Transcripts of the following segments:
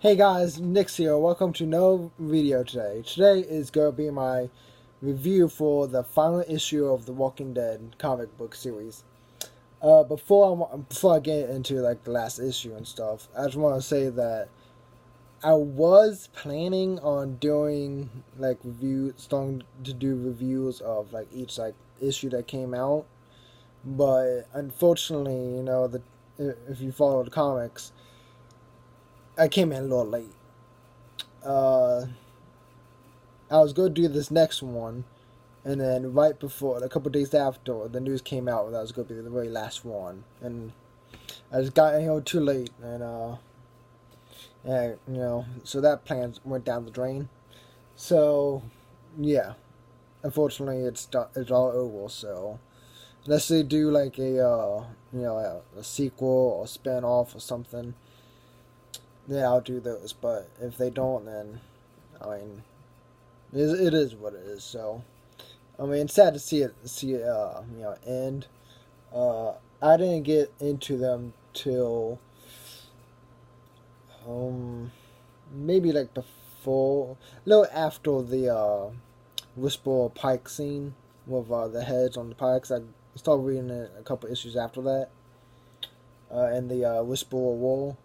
Hey guys, Nix here. Welcome to no video today. Today is going to be my review for the final issue of the Walking Dead comic book series. Before I get into like the last issue and stuff, I just want to say that I was planning on doing starting to do reviews of like each like issue that came out, but unfortunately, if you follow the comics, I came in a little late. uh, I was going to do this next one, and then right before, a couple days after, the news came out that was going to be the very last one, and I just got too late, so that plan went down the drain. So, yeah, unfortunately, it's all over. So, unless they do like a sequel or spin off or something, yeah, I'll do those. But if they don't, then I mean, it is what it is. So I mean, it's sad to see it end. I didn't get into them till maybe like before, a little after the Whisper Pike scene with the heads on the pikes. I started reading a couple issues after that, in the Whisper Wall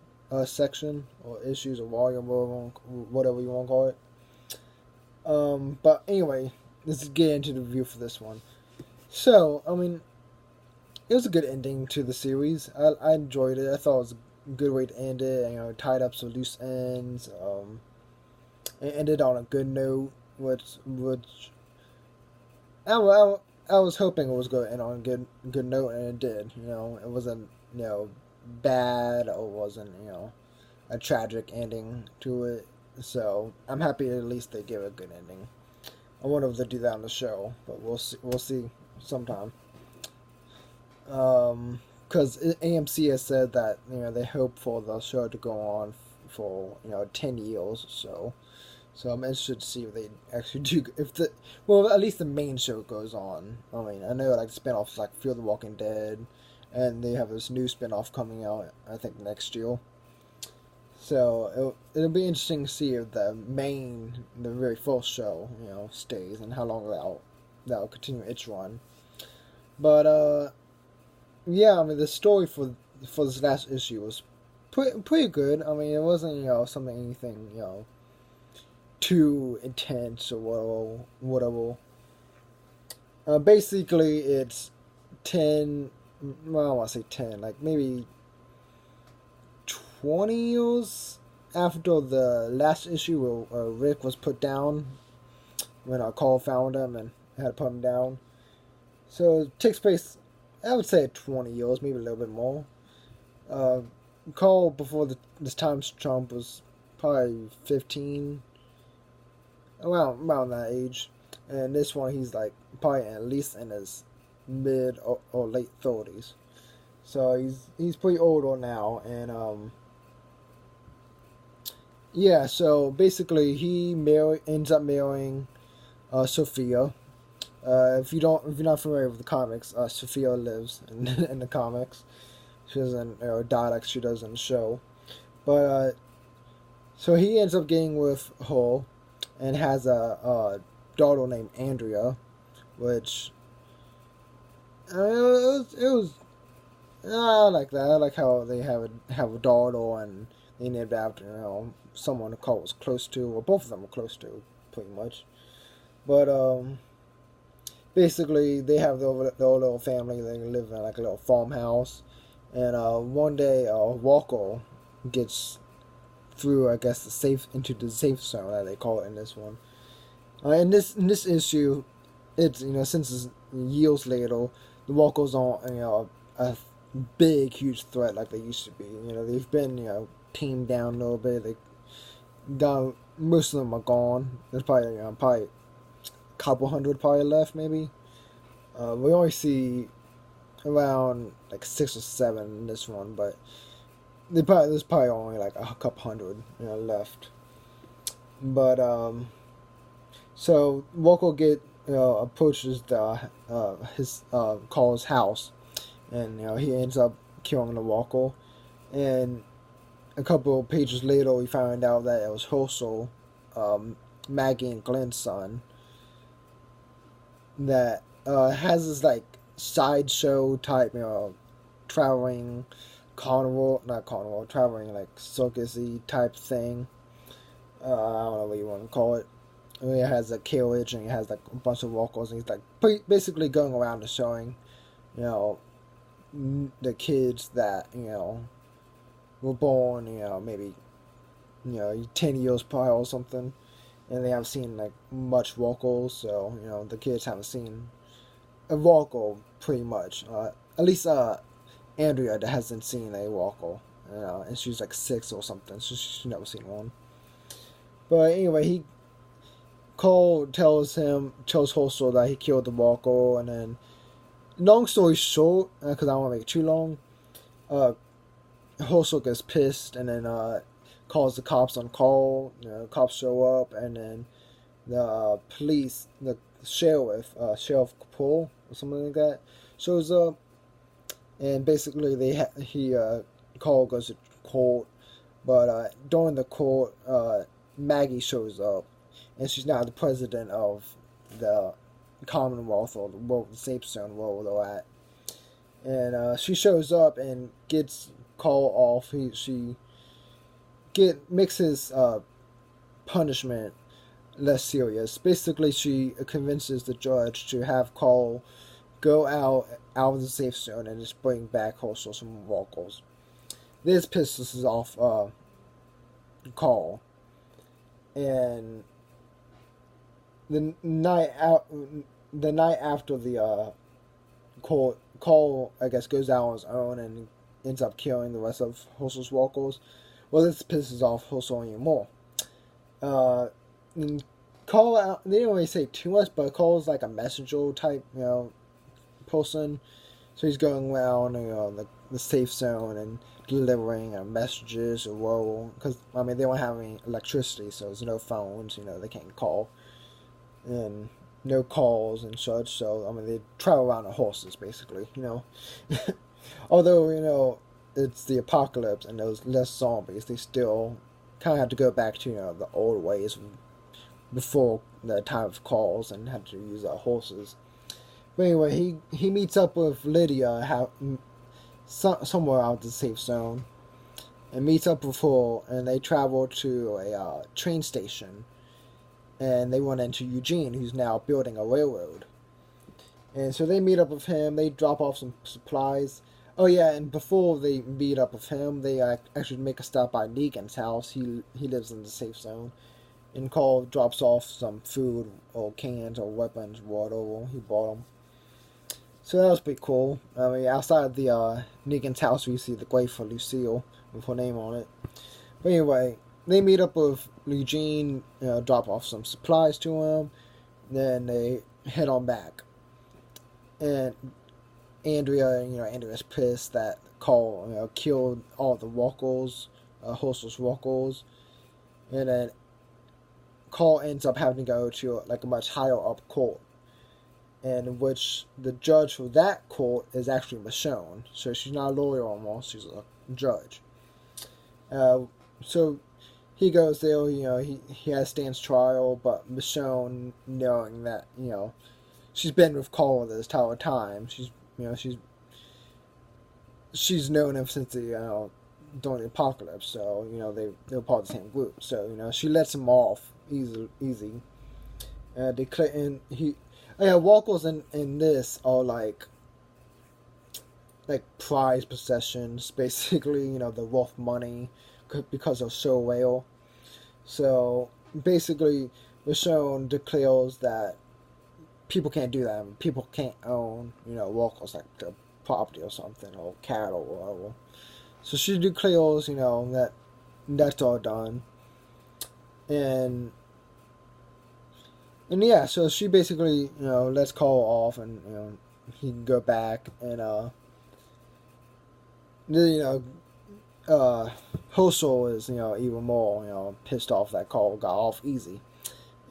section or issues or volume, whatever you want to call it. But anyway, let's get into the review for this one. So, I mean, it was a good ending to the series. I enjoyed it. I thought it was a good way to end it. Tied up some loose ends. It ended on a good note, which I was hoping it was going to end on a good note, and it did. It wasn't bad, or wasn't a tragic ending to it. So I'm happy at least they give a good ending. I wonder if they'll do that on the show, but we'll see. We'll see sometime. Because AMC has said that they hope for the show to go on for 10 years or so. So I'm interested to see if they actually do. At least the main show goes on. I mean, I know like the spinoffs like Fear the Walking Dead, and they have this new spinoff coming out I think next year. So it'll be interesting to see if the very first show, stays, and how long that'll continue its run. But yeah, I mean the story for this last issue was pretty good. I mean it wasn't anything too intense or whatever. Basically it's 10. Well, I don't want to say 10, like maybe 20 years after the last issue where Rick was put down, when Carl found him and had to put him down. So it takes place, I would say 20 years, maybe a little bit more. Carl, before this time Trump, was probably 15, around that age. And this one, he's like probably at least in his mid or late 30s. So he's pretty older now, and yeah, so basically he ends up marrying Sophia. If you're not familiar with the comics, Sophia lives in the comics. She doesn't die like she does in the show. But so he ends up getting with her and has a daughter named Andrea, which it was I like that. I like how they have a daughter, and they named after someone Carl was close to, or both of them were close to, pretty much. But basically they have their little family. They live in like a little farmhouse, and one day Walker gets through, I guess, into the safe zone that they call it in this one. In this issue, it's since it's years later, the Walkers aren't a big huge threat like they used to be. They've been tamed down a little bit. Most of them are gone. There's probably a couple hundred probably left, maybe. We only see around like 6 or 7 in this one, but there's probably only like a couple hundred left. But so Walker approaches his Carl's house, and he ends up killing the Walker, and a couple of pages later, we found out that it was Hoso, Maggie and Glenn's son, that has this like sideshow type, traveling carnival, not carnival, traveling like circusy type thing. I don't know what you want to call it. It has a carriage and it has like a bunch of locals, and he's like basically going around and showing, you know, the kids that were born, maybe 10 years prior or something, and they haven't seen like much locals, so the kids haven't seen a local pretty much. At least Andrea that hasn't seen a local, and she's like 6 or something, so she's never seen one. But anyway, Cole tells Hoso that he killed the Walker, and then, long story short, because I don't want to make it too long, Hoso gets pissed, and then calls the cops on call. Cops show up, and then the police, the sheriff Capone or something like that, shows up, and basically Cole goes to court, but during the court, Maggie shows up, and she's now the president of the Commonwealth, or the world, the Safe Zone world they're at. And she shows up and gets Cole off. She makes his punishment less serious. Basically, she convinces the judge to have Cole go out of the Safe Zone and just bring back also some locals. This pisses off Cole, and the night after the Cole, I guess, goes out on his own and ends up killing the rest of Hoso's locals. Well, this pisses off Hoso even more. Cole, they didn't really say too much, but Cole's like a messenger type, person. So he's going around, the Safe Zone and delivering messages or whoa, because they don't have any electricity, so there's no phones. They can't call, and no calls and such. So they travel around on horses, basically. Although it's the apocalypse and there's less zombies, they still kind of have to go back to the old ways before the time of calls and have to use horses. But anyway, he meets up with Lydia somewhere out the Safe Zone, and meets up with her, and they travel to a train station, and they run into Eugene, who's now building a railroad. And so they meet up with him. They drop off some supplies. Oh yeah, and before they meet up with him, they actually make a stop by Negan's house. He lives in the Safe Zone, and Cole drops off some food or cans or weapons, whatever he bought them. So that was pretty cool. Outside of the Negan's house, we see the grave for Lucille with her name on it. But anyway, they meet up with Eugene, drop off some supplies to him, then they head on back. And Andrea's pissed that Cole, killed all the walkers, Hoso's walkers, and then Cole ends up having to go to like a much higher up court, in which the judge for that court is actually Michonne. So she's not a lawyer anymore; she's a judge. So he goes there. He has stands trial, but Michonne, knowing that she's been with Cole this entire time, she's known him since the during the apocalypse. So they're part of the same group. So she lets him off easy. Walkers in this are like prized possessions, basically. They're worth money because they're so rare. So basically, Michonne declares that people can't do that. People can't own walkers like the property or something, or cattle or whatever. So she declares that that's all done, and yeah, so she basically, lets Cole off, and, he can go back, and, Hoso is, even more, pissed off that Cole got off easy.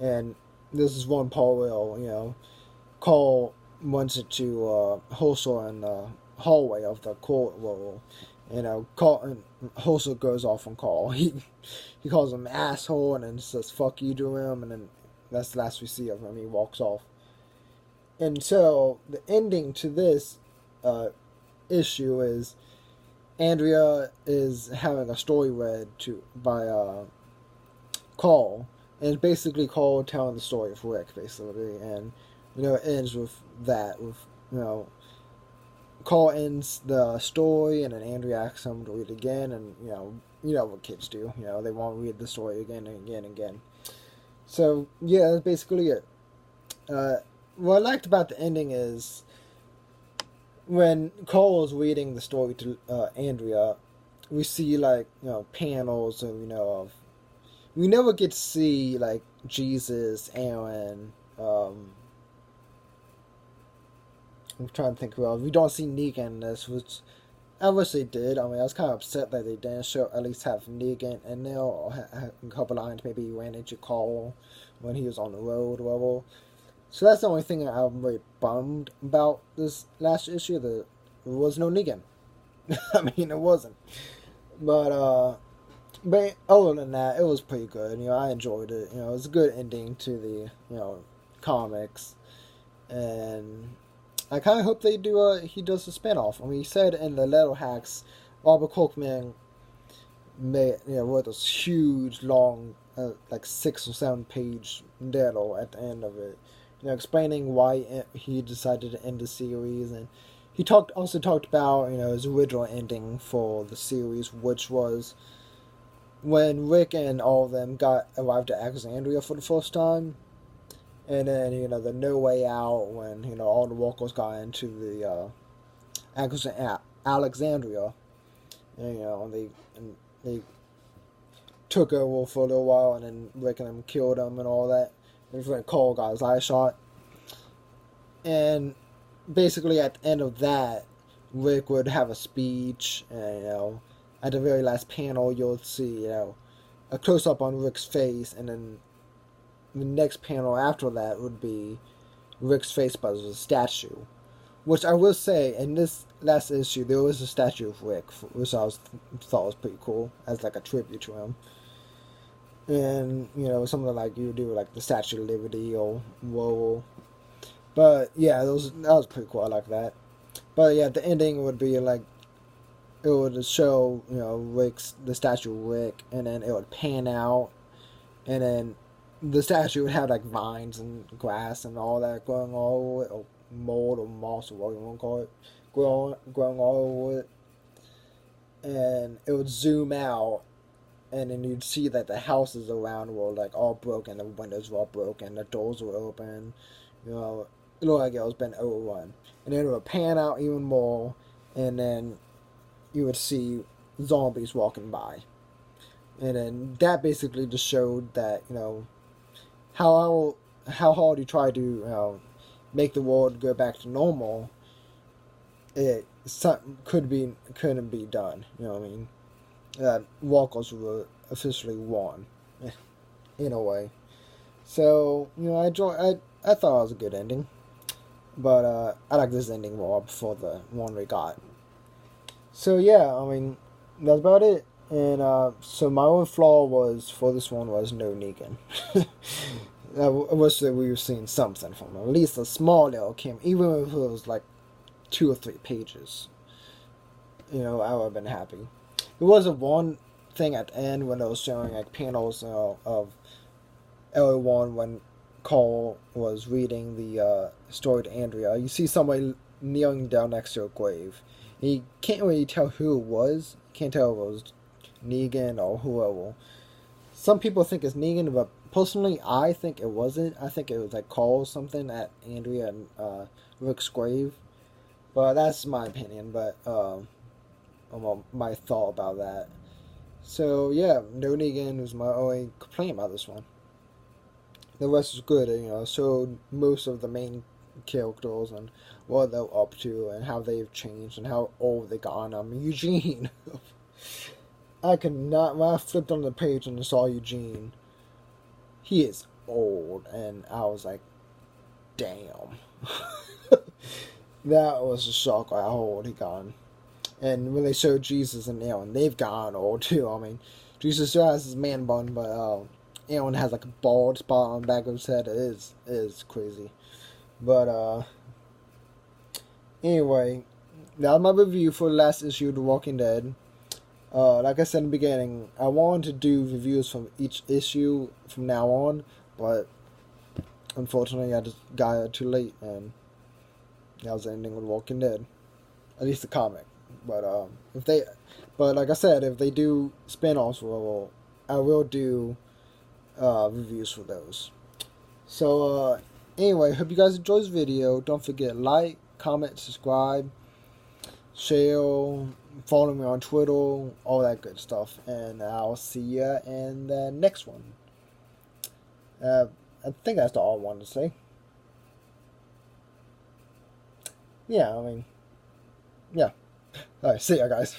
And this is one part where, Cole runs into, Hoso in the hallway of the court, Call and Hoso goes off on Call. He calls him asshole and then says fuck you to him, and then that's the last we see of him. He walks off. And so the ending to this issue is Andrea is having a story read by Call, and it's basically Call telling the story of Rick, basically, and it ends with that, with Call ends the story, and then Andrea asks him to read again, and what kids do, they want to read the story again and again and again. So yeah, that's basically it. What I liked about the ending is when Cole is reading the story to Andrea, we see panels of we never get to see Jesus, Aaron. I'm trying to think of we don't see Negan in this, which I wish they did. I mean, I was kind of upset that they didn't at least have Negan in there, or a couple lines. Maybe he ran into Cole when he was on the road, or whatever. So that's the only thing I'm really bummed about this last issue. There was no Negan. I mean, it wasn't. But other than that, it was pretty good. I enjoyed it. It was a good ending to the comics, and I kind of hope he does a spinoff. I mean, he said in the Little Hacks, Robert Kirkman wrote this huge, long, 6 or 7 page dialogue at the end of it, explaining why he decided to end the series, and he also talked about his original ending for the series, which was when Rick and all of them arrived at Alexandria for the first time. And then, the No Way Out, when, all the walkers got into the Alexandria. And, they took over for a little while, and then Rick and them killed them and all that. And when Cole got his eye shot. And basically at the end of that, Rick would have a speech, and, at the very last panel, you'll see, a close-up on Rick's face, and then the next panel after that would be Rick's face, but as a statue. Which I will say, in this last issue, there was a statue of Rick, which I thought was pretty cool, as a tribute to him. And, something like you would do, the Statue of Liberty or whoa. But, yeah, that was pretty cool. I like that. But, yeah, the ending would be, it would show, the statue of Rick, and then it would pan out, and then the statue would have vines and grass and all that growing all over it, or mold or moss or whatever you want to call it, growing all over it. And it would zoom out, and then you'd see that the houses around were all broken, the windows were all broken, the doors were open, it looked like it was been overrun. And then it would pan out even more, and then you would see zombies walking by. And then that basically just showed that, how hard you try to make the world go back to normal, couldn't be done. I mean, walkers were officially won, in a way. So I thought it was a good ending, but I like this ending more before the one we got. So yeah, I mean, that's about it. And so my only flaw for this one was no Negan. I wish that we were seeing something from him. At least a small little cameo, even if it was 2 or 3 pages. I would have been happy. There was one thing at the end when it was showing panels of everyone when Cole was reading the story to Andrea. You see somebody kneeling down next to a grave. And you can't really tell who it was. You can't tell if it was Negan or whoever. Some people think it's Negan, but personally, I think it wasn't. I think it was Cole something at Andrea and Rick's grave. But that's my opinion. But my thought about that. So yeah, no Negan was my only complaint about this one. The rest was good. Showed most of the main characters and what they're up to and how they've changed and how old they got. Eugene. I could not, when I flipped on the page and saw Eugene, he is old, and I was like, damn. That was a shock how old he got. And when they showed Jesus and Aaron, they've gone old too. I mean, Jesus still has his man bun, but Aaron has like a bald spot on the back of his head. It is crazy. But anyway, that's my review for the last issue of The Walking Dead. Like I said in the beginning, I wanted to do reviews from each issue from now on, but unfortunately I just got it too late, and that was the ending with Walking Dead. At least the comic. But but like I said, if they do spin-offs, I will do reviews for those. So anyway, hope you guys enjoyed this video. Don't forget like, comment, subscribe, share, follow me on Twitter, all that good stuff. And I'll see you in the next one. I think that's all I wanted to say. Yeah, I mean, yeah. Alright, see ya, guys.